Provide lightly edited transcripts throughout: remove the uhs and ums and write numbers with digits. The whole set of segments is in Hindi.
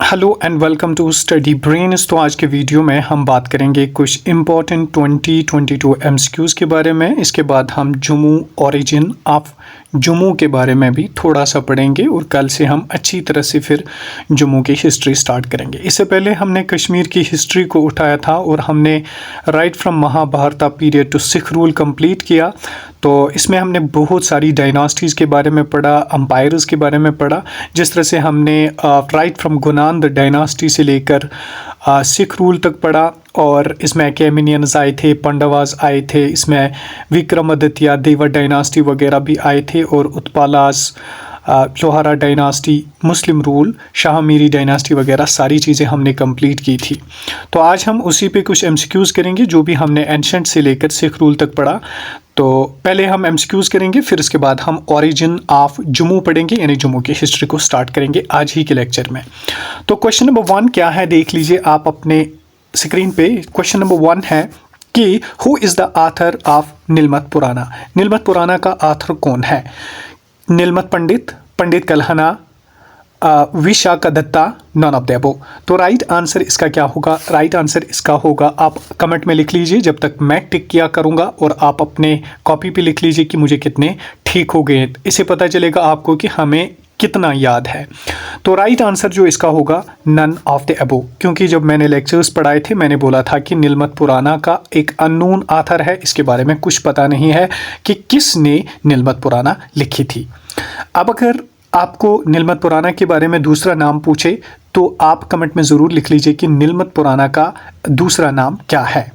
Hello and welcome to Study Brains. तो आज के वीडियो में हम बात करेंगे कुछ इम्पॉर्टेंट 2022 एमसीक्यूज के बारे में। इसके बाद हम जम्मू ओरिजिन ऑफ जम्मू के बारे में भी थोड़ा सा पढ़ेंगे और कल से हम अच्छी तरह से फिर जम्मू की हिस्ट्री स्टार्ट करेंगे। इससे पहले हमने कश्मीर की हिस्ट्री को उठाया था और हमने right from Mahabharata period to Sikh rule complete किया। तो इसमें हमने बहुत सारी डायनास्टीज़ के बारे में पढ़ा, अम्पायर्स के बारे में पढ़ा। जिस तरह से हमने राइट फ्रॉम गुनांद डायनास्टी से लेकर सिख रूल तक पढ़ा और इसमें अकेमिनियंस आए थे, पांडवास आए थे, इसमें विक्रमादित्य देवा डायनास्टी वगैरह भी आए थे और Utpalas, Lohara dynasty, Muslim rule, Shah Miri dynasty वगैरह सारी चीज़ें हमने कंप्लीट की थी। तो आज हम उसी पे कुछ एमसीक्यूज़ करेंगे जो भी हमने एंशंट से लेकर सिख रूल तक पढ़ा। तो पहले हम एमसीक्यूज़ करेंगे, फिर इसके बाद हम ओरिजिन ऑफ जम्मू पढ़ेंगे, यानी जम्मू की हिस्ट्री को स्टार्ट करेंगे आज ही के लेक्चर में। तो क्वेश्चन नंबर 1 क्या है देख लीजिए आप अपने स्क्रीन पे। क्वेश्चन नंबर 1 है कि who is the author of Nilmat Purana. Nilmat Purana का आथर कौन है? Nilmat Pandit, Pandit Kalhana, Vishakhadatta, none of the above. तो राइट आंसर इसका क्या होगा? राइट आंसर इसका होगा, आप कमेंट में लिख लीजिए जब तक मैं टिक किया करूंगा और आप अपने कॉपी पे लिख लीजिए कि मुझे कितने ठीक हो गए। इससे पता चलेगा आपको कि हमें कितना याद है। तो राइट आंसर जो इसका होगा नन ऑफ द अबव, क्योंकि जब मैंने लेक्चर्स पढ़ाए थे मैंने बोला था कि नीलमत पुराना का एक अननोन आथर है, इसके बारे में कुछ पता नहीं है कि किसने नीलमत पुराना लिखी थी। अब अगर आपको नीलमत पुराना के बारे में दूसरा नाम पूछे तो आप कमेंट में ज़रूर लिख लीजिए कि नीलमत पुराना का दूसरा नाम क्या है।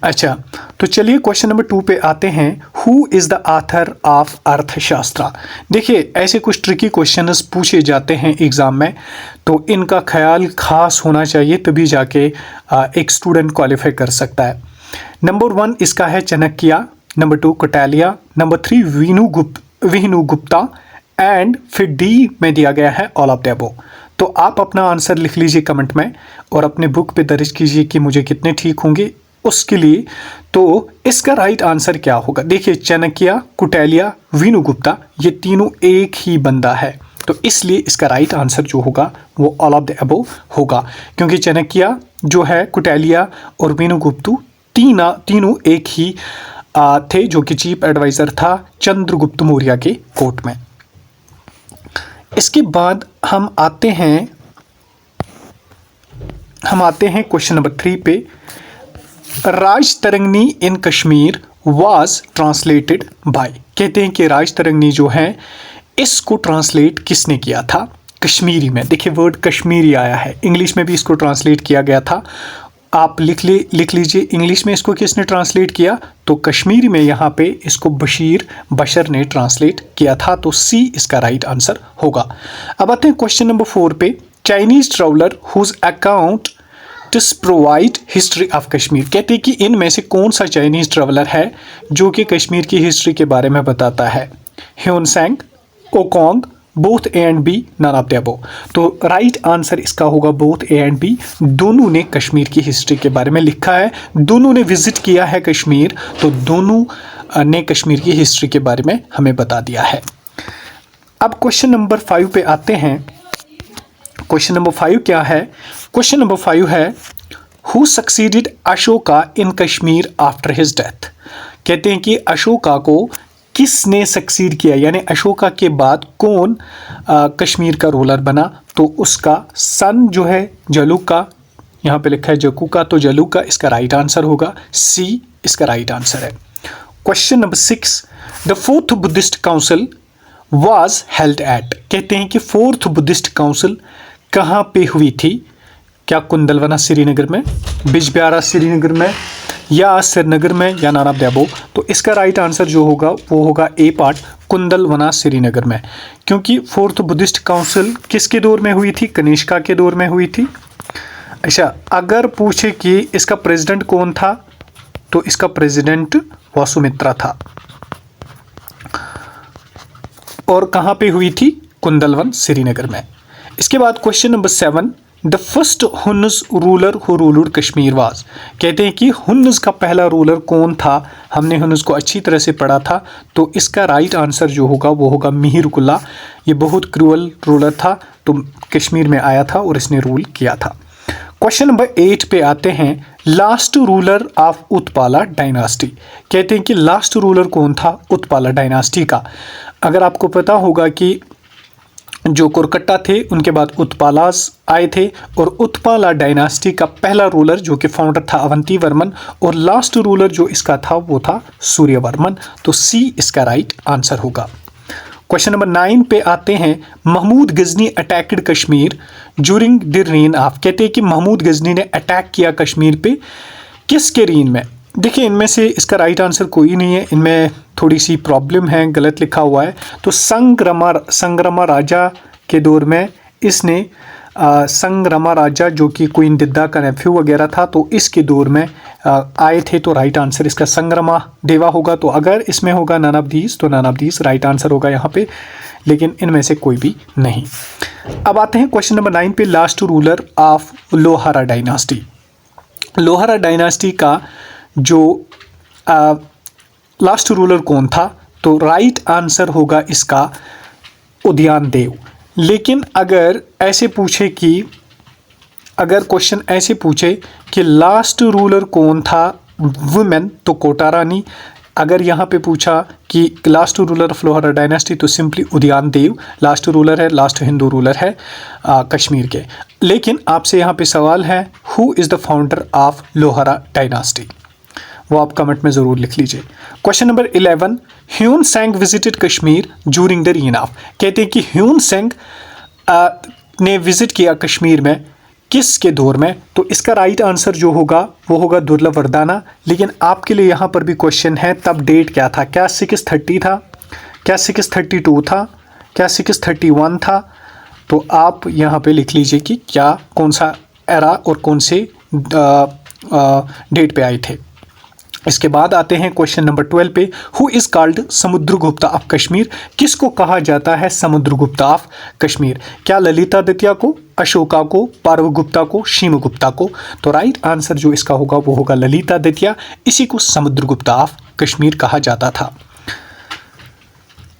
अच्छा, तो चलिए क्वेश्चन नंबर 2 पे आते हैं। Who is the author of Arthashastra. देखिए ऐसे कुछ ट्रिकी क्वेश्चंस पूछे जाते हैं एग्ज़ाम में, तो इनका ख्याल खास होना चाहिए, तभी जाके एक स्टूडेंट क्वालिफाई कर सकता है। नंबर 1 इसका है Chanakya, number 2 Kautilya, number 3 Vishnugupta and फिर डी में दिया गया है ऑल ऑफ द अबव। तो आप अपना आंसर लिख लीजिए कमेंट में और अपने बुक पे दर्ज कीजिए कि मुझे कितने ठीक होंगे उसके लिए। तो इसका राइट आंसर क्या होगा? देखिए चाणक्य, कौटिल्य, विष्णुगुप्ता ये तीनों एक ही बंदा है, तो इसलिए इसका राइट आंसर जो होगा वो ऑल ऑफ द अबव होगा, क्योंकि चाणक्य जो है, कौटिल्य और विष्णुगुप्ता तीनों एक ही थे, जो कि चीफ एडवाइज़र था चंद्रगुप्त मौर्य के कोर्ट में। इसके बाद हम आते हैं क्वेश्चन नंबर 3 पे। राजतरंगिणी इन कश्मीर वाज ट्रांसलेटेड बाय। कहते हैं कि राजतरंगिणी जो है इसको ट्रांसलेट किसने किया था कश्मीरी में। देखिए वर्ड कश्मीरी आया है, इंग्लिश में भी इसको ट्रांसलेट किया गया था। आप लिख लीजिए इंग्लिश में इसको किसने ट्रांसलेट किया, तो कश्मीरी में यहाँ पे इसको बशर ने ट्रांसलेट किया था। तो सी इसका राइट आंसर होगा। अब आते हैं क्वेश्चन नंबर 4 पे। Chinese traveller whose account provide history of Kashmir. कहते हैं कि इनमें से कौन सा चाइनीज ट्रैवलर है जो कि कश्मीर की हिस्ट्री के बारे में बताता है? Hiuen Tsang, Oukong, both A and B, none of the above. तो राइट आंसर इसका होगा बोथ ए एंड बी। दोनों ने कश्मीर की हिस्ट्री के बारे में लिखा है, दोनों ने विजिट किया है कश्मीर, तो दोनों ने कश्मीर की हिस्ट्री के बारे में हमें बता दिया है। अब क्वेश्चन नंबर 5 पे आते हैं। क्वेश्चन नंबर 5 क्या है? क्वेश्चन नंबर 5 है who succeeded Ashoka in Kashmir after his death. कहते हैं कि अशोका को किसने सक्सीड किया, यानी अशोका के बाद कौन कश्मीर का रूलर बना? तो उसका सन जो है जलूका, यहाँ पे लिखा है जकूका, तो जलूका इसका राइट आंसर होगा, सी इसका राइट आंसर है। Question number 6 the fourth Buddhist council was held at. कहते हैं कि फोर्थ बुद्धिस्ट काउंसिल कहाँ पे हुई थी? क्या कुंदलवना श्रीनगर में, बिजबिहारा श्रीनगर में, या श्रीनगर में, या नन ऑफ द अबव? तो इसका राइट आंसर जो होगा वो होगा ए पार्ट, कुंदलवना श्रीनगर में, क्योंकि फोर्थ बुद्धिस्ट काउंसिल किसके दौर में हुई थी? कनिष्का के दौर में हुई थी। अच्छा, अगर पूछे कि इसका प्रेसिडेंट कौन था, तो इसका प्रेसिडेंट वासुमित्रा था। और कहाँ पे हुई थी? कुंदलवन श्रीनगर में। इसके बाद question number 7 the first Huns ruler who ruled Kashmir was. कहते हैं कि हुन्नस का पहला रूलर कौन था। हमने हुन्नस को अच्छी तरह से पढ़ा था, तो इसका राइट आंसर जो होगा वो होगा मिहिर कुल्ला। ये बहुत क्रूअल रूलर था, तो कश्मीर में आया था और इसने रूल किया था। क्वेश्चन नंबर 8 पे आते हैं, last ruler of Utpala dynasty. कहते हैं कि लास्ट रूलर कौन था उत्पाला डायनास्टी का। अगर आपको पता होगा कि जो कोरकट्टा थे उनके बाद उत्पालास आए थे, और उत्पाला डायनास्टी का पहला रूलर जो कि फाउंडर था अवंती वर्मन, और लास्ट रूलर जो इसका था वो था सूर्यवर्मन। तो सी इसका राइट आंसर होगा। क्वेश्चन नंबर 9 पे आते हैं, Mahmud Ghazni attacked Kashmir during the reign of. कहते हैं कि महमूद गजनी ने अटैक किया कश्मीर पे किसके रीन में। देखिए, इनमें से इसका राइट आंसर कोई नहीं है, इनमें थोड़ी सी प्रॉब्लम है, गलत लिखा हुआ है। तो संग्रमा राजा के दौर में इसने संग्रमा राजा जो कि क्वीन दिद्दा का नेफ्यू वगैरह था, तो इसके दौर में आए थे। तो राइट आंसर इसका संग्रमा देवा होगा। तो अगर इसमें होगा नन ऑफ दीज, तो none of these right answer होगा यहाँ पे, लेकिन इनमें से कोई भी नहीं। अब आते हैं क्वेश्चन नंबर 9 पे, last ruler of Lohara dynasty. Lohara dynasty का जो लास्ट रूलर कौन था, तो राइट आंसर होगा इसका उदयन देव। लेकिन अगर ऐसे पूछे कि अगर क्वेश्चन ऐसे पूछे कि लास्ट रूलर कौन था वुमेन, तो कोटा रानी। अगर यहाँ पे पूछा कि last ruler of Lohara dynasty, तो simply Udayan Dev last ruler है, लास्ट हिंदू रूलर है कश्मीर के। लेकिन आपसे यहाँ पे सवाल है, who is the founder of Lohara dynasty, वो आप कमेंट में ज़रूर लिख लीजिए। Question number 11, Hiuen Tsang visited Kashmir during the reign of. कहते हैं कि ह्यून सेंग ने विजिट किया कश्मीर में किसके दौर में, तो इसका राइट आंसर जो होगा वो होगा दुर्लभ वरदाना। लेकिन आपके लिए यहाँ पर भी क्वेश्चन है, तब डेट क्या था, क्या 630 था, क्या 632 था, क्या 631 था। तो आप यहाँ पे लिख लीजिए कि क्या कौन सा एरा और कौन से डेट पे आए थे। इसके बाद आते हैं क्वेश्चन नंबर 12 पे, who is called Samudragupta of Kashmir. किसको कहा जाता है समुद्रगुप्ता ऑफ कश्मीर। क्या ललितादित्य को, अशोका को, पार्वगुप्ता को, शिवगुप्ता को। तो राइट आंसर जो इसका होगा वो होगा ललितादित्य। इसी को समुद्रगुप्ता ऑफ कश्मीर कहा जाता था।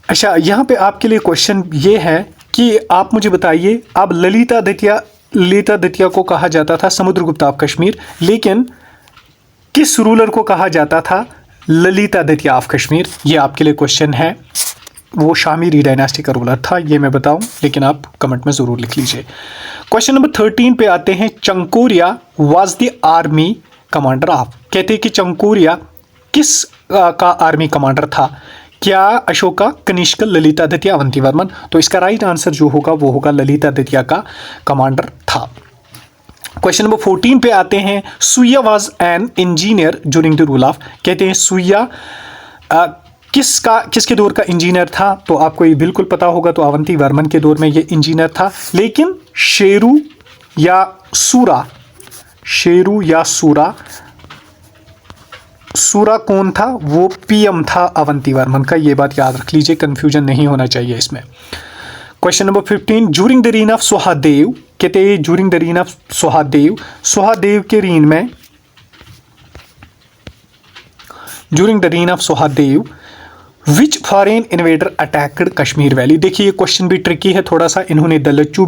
अच्छा, यहाँ पे आपके लिए क्वेश्चन ये है कि आप मुझे बताइए, अब ललितादित्य को कहा जाता था समुद्रगुप्ता ऑफ कश्मीर, लेकिन किस रूलर को कहा जाता था ललितादित्य ऑफ कश्मीर। ये आपके लिए क्वेश्चन है। वो शामीरी डायनास्टी का रूलर था, ये मैं बताऊं, लेकिन आप कमेंट में ज़रूर लिख लीजिए। क्वेश्चन नंबर 13 पे आते हैं, Chankoriya was the army commander of. कहते हैं कि चंकोरिया किस का आर्मी कमांडर था। क्या अशोका, कनिष्क, ललितादित्य, अवंती वर्मन। तो इसका राइट आंसर जो होगा वो होगा ललितादित्य का कमांडर था। क्वेश्चन नंबर 14 पे आते हैं, Suyya was an engineer during the rule of. कहते हैं सुया किसके दौर का इंजीनियर था। तो आपको ये बिल्कुल पता होगा, तो अवंती वर्मन के दौर में ये इंजीनियर था। लेकिन शेरू या सूरा कौन था, वो पीएम था अवंती वर्मन का। ये बात याद रख लीजिए, कंफ्यूजन नहीं होना चाहिए इसमें। Question number 15, during the reign of Suhadeva. कहते हैं during the reign of Suhadeva के रीन में, during the reign of Suhadeva which foreign invader attacked Kashmir valley. देखिए, ये क्वेश्चन भी ट्रिकी है थोड़ा सा। इन्होंने दलच्चा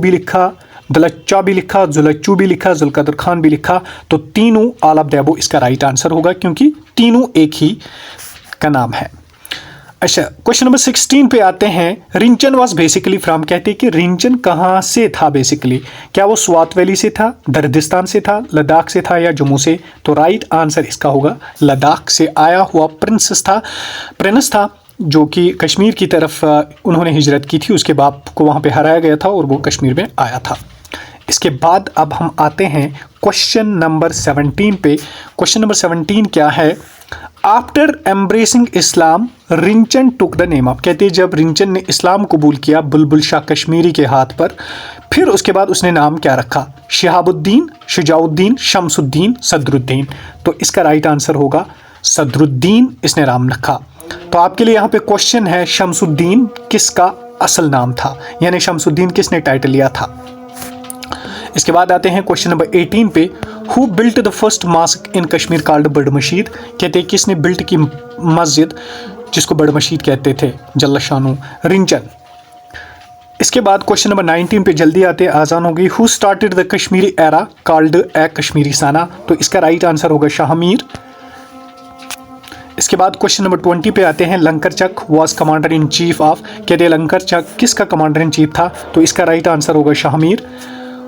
भी लिखा, जुलच्चू भी लिखा, जुल्कदर खान भी लिखा। तो तीनों ऑल ऑफ द अबव इसका राइट आंसर होगा, क्योंकि तीनों एक ही का नाम है। अच्छा, क्वेश्चन नंबर 16 पे आते हैं, रिंचन वाज बेसिकली फ्रॉम। कहते हैं कि रिंचन कहाँ से था बेसिकली। क्या वो स्वात वैली से था, दर्दिस्तान से था, लद्दाख से था, या जम्मू से। तो राइट आंसर इसका होगा लद्दाख से आया हुआ प्रिंस था जो कि कश्मीर की तरफ उन्होंने हिजरत की थी। उसके बाप को वहाँ पे हराया गया था और वो कश्मीर में आया था। इसके बाद अब हम आते हैं क्वेश्चन नंबर 17 पे। क्वेश्चन नंबर 17 क्या है, after embracing Islam Rinchan took the name of. कहते हैं जब रिंचन ने इस्लाम कबूल किया बुलबुल शाह कश्मीरी के हाथ पर, फिर उसके बाद उसने नाम क्या रखा, शिहाबुद्दीन, शुजाउद्दीन, शमसुद्दीन, सदरुद्दीन। तो इसका राइट आंसर होगा सदरुद्दीन इसने नाम रखा। तो आपके लिए यहाँ पे क्वेश्चन है, शमसुद्दीन किसका असल नाम था, यानी शमसुद्दीन किसने टाइटल लिया था। इसके बाद आते हैं क्वेश्चन नंबर 18 पे। Who built the first mosque in Kashmir called बड़ मस्जिद, कहते हैं किसने बिल्ट की मस्जिद जिसको बड़ मस्जिद कहते थे, जल्ला शानू रिंचन। इसके बाद क्वेश्चन नंबर 19 पे जल्दी आते हैं, आसान हो गई। Who started the Kashmiri era called a Kashmiri Sana, तो इसका राइट आंसर होगा शाह मीर। इसके बाद क्वेश्चन नंबर 20 पे आते हैं। Lankar Chak was commander in chief of, कहते हैं लंकर चक किसका कमांडर इन चीफ था, तो इसका राइट आंसर होगा Shah Mir.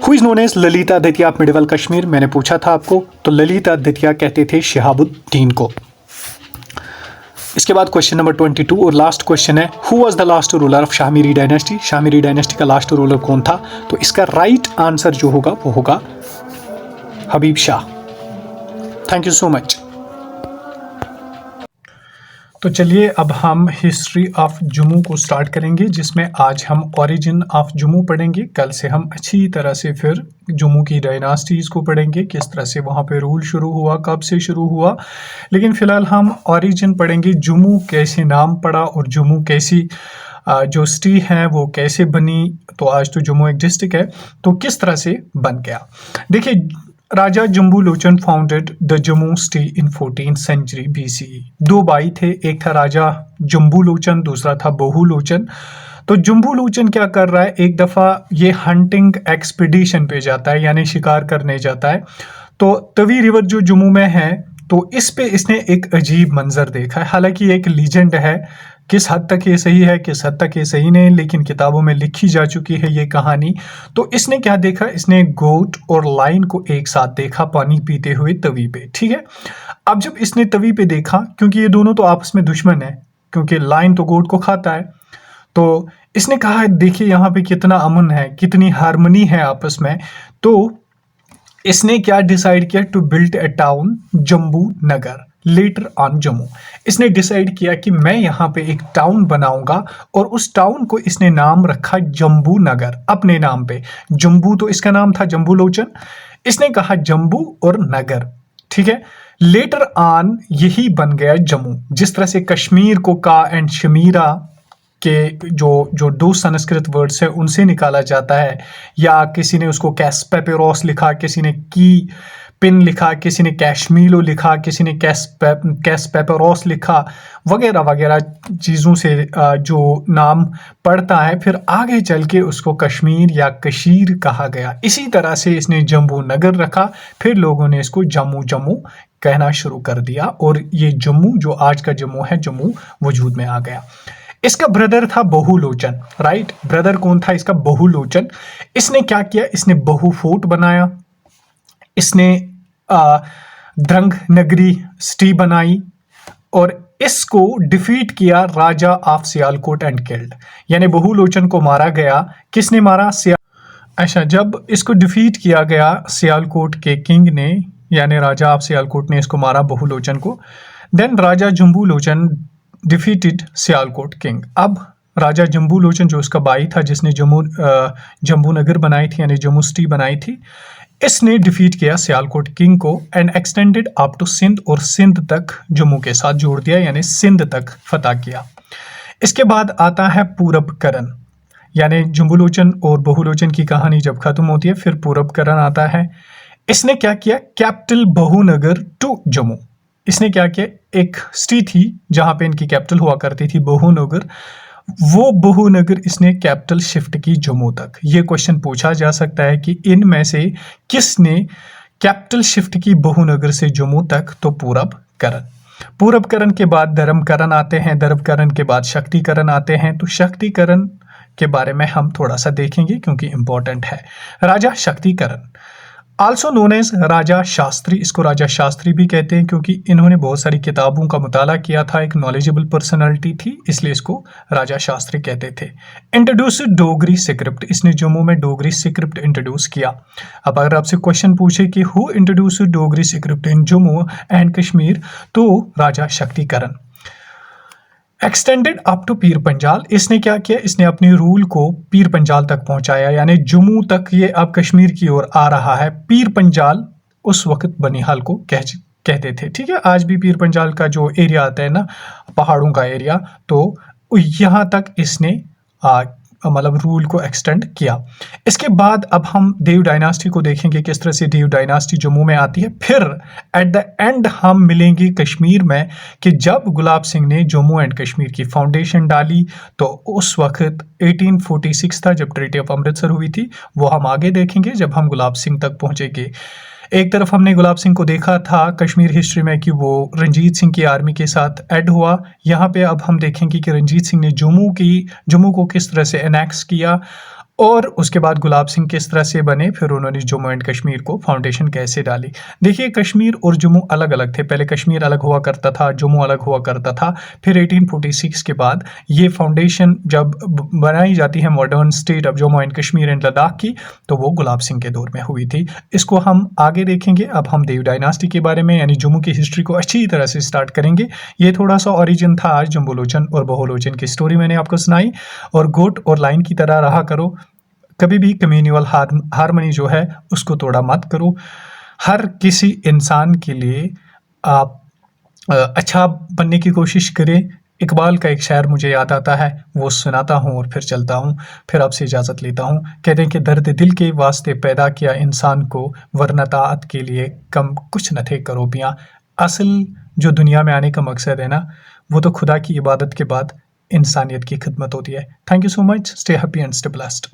Who is known as Lalitaditya of medieval Kashmir, मैंने पूछा था आपको, तो ललिता दतिया कहते थे शिहाबुद्दीन को। इसके बाद क्वेश्चन नंबर 22 और लास्ट क्वेश्चन है। Who was the last ruler of Shahmiri dynasty, Shahmiri dynasty का लास्ट रूलर कौन था, तो इसका राइट आंसर जो होगा वो होगा Habib Shah. Thank you so much. तो चलिए अब हम हिस्ट्री ऑफ जम्मू को स्टार्ट करेंगे, जिसमें आज हम ओरिजिन ऑफ जम्मू पढ़ेंगे। कल से हम अच्छी तरह से फिर जम्मू की डायनास्टीज़ को पढ़ेंगे, किस तरह से वहाँ पे रूल शुरू हुआ, कब से शुरू हुआ। लेकिन फ़िलहाल हम ओरिजिन पढ़ेंगे, जम्मू कैसे नाम पड़ा और जम्मू कैसी जो सिटी है वो कैसे बनी। तो आज तो जम्मू एक डिस्ट्रिक्ट है, तो किस तरह से बन गया। देखिए, Raja Jambu Lochan founded the Jammu city in 14th century BCE। दो भाई थे, एक था राजा जम्बू लोचन, दूसरा था बहु लोचन। तो जम्बू लोचन क्या कर रहा है, एक दफ़ा ये हंटिंग एक्सपीडिशन पे जाता है, यानी शिकार करने जाता है। तो तवी रिवर जो जम्मू में है, तो इस पे इसने एक अजीब मंजर देखा है। हालांकि एक लीजेंड है, किस हद तक ये सही है किस हद तक ये सही नहीं, लेकिन किताबों में लिखी जा चुकी है ये कहानी। तो इसने क्या देखा, इसने गोट और लाइन को एक साथ देखा पानी पीते हुए तवी पे, ठीक है। अब जब इसने तवी पे देखा, क्योंकि ये दोनों तो आपस में दुश्मन है, क्योंकि लाइन तो गोट को खाता है, तो इसने कहा देखिए यहाँ पे कितना अमन है, कितनी हार्मनी है आपस में। तो इसने क्या डिसाइड किया, to build a town Jambu Nagar later on Jammu. इसने डिसाइड किया कि मैं यहाँ पे एक टाउन बनाऊंगा, और उस टाउन को इसने नाम रखा जम्बू नगर, अपने नाम पे। जम्बू तो इसका नाम था जम्बू लोचन, इसने कहा जम्बू और नगर, ठीक है। लेटर ऑन यही बन गया जम्मू। जिस तरह से कश्मीर को का एंड शमीरा के जो दो संस्कृत वर्ड्स है उनसे निकाला जाता है, या किसी ने उसको कैस्पेपेरोस लिखा, किसी ने की पिन लिखा, किसी ने कैश्मीलो लिखा, किसी ने कैस्पेपेरोस लिखा, वगैरह वगैरह चीज़ों से जो नाम पड़ता है, फिर आगे चल के उसको कश्मीर या कशीर कहा गया। इसी तरह से इसने जम्मू नगर रखा, फिर लोगों ने इसको जम्मू जम्मू कहना शुरू कर दिया, और ये जम्मू जो आज का जम्मू है, जम्मू वजूद में आ गया। इसका ब्रदर था बहु लोचन, राइट। ब्रदर कौन था इसका, बहु लोचन। इसने क्या किया, इसने बहु फोर्ट बनाया, इसने द्रंग नगरी सिटी बनाई, और इसको डिफीट किया राजा ऑफ सियालकोट एंड किल्ड, यानी बहु लोचन को मारा गया। किसने मारा, अच्छा, जब इसको डिफीट किया गया सियालकोट के किंग ने, यानी राजा ऑफ सियालकोट ने इसको मारा बहु लोचन को। देन राजा जम्बू लोचन डिफीटेड सियालकोट किंग। अब राजा जम्बू लोचन जो उसका भाई था, जिसने जम्बू नगर बनाई थी, यानी जम्मू सिटी बनाई थी, इसने डिफीट किया सियालकोट किंग को, and extended up to Sindh, और सिंध तक जम्मू के साथ जोड़ दिया, यानी सिंध तक फतह किया। इसके बाद आता है पूरबकरण, यानी जम्बू लोचन और बहु लोचन की कहानी जब खत्म होती है, फिर पूरबकरण आता है। इसने क्या किया, कैपिटल बहुनगर टू जम्मू। इसने क्या किया, एक सिटी थी जहां पे इनकी कैपिटल हुआ करती थी बहुनगर, वो बहुनगर इसने कैपिटल शिफ्ट की जम्मू तक। ये क्वेश्चन पूछा जा सकता है कि इनमें से किसने कैपिटल शिफ्ट की बहुनगर से जम्मू तक, तो पूरबकरण। पूरबकरण के बाद धर्मकरण आते हैं, धर्मकरण के बाद शक्तिकरण आते हैं। तो शक्तिकरण के बारे में हम थोड़ा सा देखेंगे क्योंकि इंपॉर्टेंट है। राजा शक्तिकरण, आल्सो नोन एज राजा शास्त्री, इसको राजा शास्त्री भी कहते हैं क्योंकि इन्होंने बहुत सारी किताबों का मुताला किया था, एक नॉलेजेबल पर्सनालिटी थी, इसलिए इसको राजा शास्त्री कहते थे। इंट्रोड्यूस डोगरी स्क्रिप्ट, इसने जम्मू में डोगरी स्क्रिप्ट इंट्रोड्यूस किया। अब अगर आपसे क्वेश्चन पूछे कि who introduce Dogri script in Jammu and Kashmir, तो राजा शक्तिकरण। Extended up to Pir Panjal, इसने क्या किया, इसने अपने रूल को पीर पंजाल तक पहुंचाया, यानी जम्मू तक ये अब कश्मीर की ओर आ रहा है। पीर पंजाल उस वक्त बनिहाल को कहते थे, ठीक है। आज भी पीर पंजाल का जो एरिया आता है ना, पहाड़ों का एरिया, तो यहाँ तक इसने मतलब रूल को एक्सटेंड किया। इसके बाद अब हम देव डायनास्टी को देखेंगे, किस तरह से देव डायनास्टी जम्मू में आती है। फिर एट द एंड हम मिलेंगे कश्मीर में कि जब गुलाब सिंह ने जम्मू एंड कश्मीर की फाउंडेशन डाली तो उस वक्त 1846 था जब ट्रीटी ऑफ अमृतसर हुई थी। वो हम आगे देखेंगे जब हम गुलाब सिंह तक पहुंचेंगे। एक तरफ हमने गुलाब सिंह को देखा था कश्मीर हिस्ट्री में कि वो रंजीत सिंह की आर्मी के साथ ऐड हुआ। यहाँ पे अब हम देखेंगे कि रंजीत सिंह ने जम्मू को किस तरह से एनेक्स किया और उसके बाद गुलाब सिंह किस तरह से बने, फिर उन्होंने जम्मू एंड कश्मीर को फाउंडेशन कैसे डाली। देखिए कश्मीर और जम्मू अलग अलग थे, पहले कश्मीर अलग हुआ करता था, जम्मू अलग हुआ करता था। फिर 1846 के बाद ये फाउंडेशन जब बनाई जाती है modern state of Jammu and Kashmir and Ladakh की, तो वो गुलाब सिंह के दौर में हुई थी। इसको हम आगे देखेंगे। अब हम देव डायनास्टी के बारे में यानी जम्मू की हिस्ट्री को अच्छी तरह से स्टार्ट करेंगे। ये थोड़ा सा ओरिजिन था आज जम्बूलोचन और बहुलोचन की स्टोरी मैंने आपको सुनाई। और गोट और लाइन की तरह रहा करो, कभी भी कम्युनियल हारमनी जो है उसको तोड़ा मत करो। हर किसी इंसान के लिए आप अच्छा बनने की कोशिश करें। इकबाल का एक शायर मुझे याद आता है, वो सुनाता हूँ और फिर चलता हूँ, फिर आपसे इजाज़त लेता हूँ। कहते हैं कि दर्द दिल के वास्ते पैदा किया इंसान को, वरना ताअत के लिए कम कुछ न थे करोबियाँ। असल जो दुनिया में आने का मकसद है ना, वो तो खुदा की इबादत के बाद इंसानियत की खिदमत होती है। Thank you so much. Stay happy and stay blessed.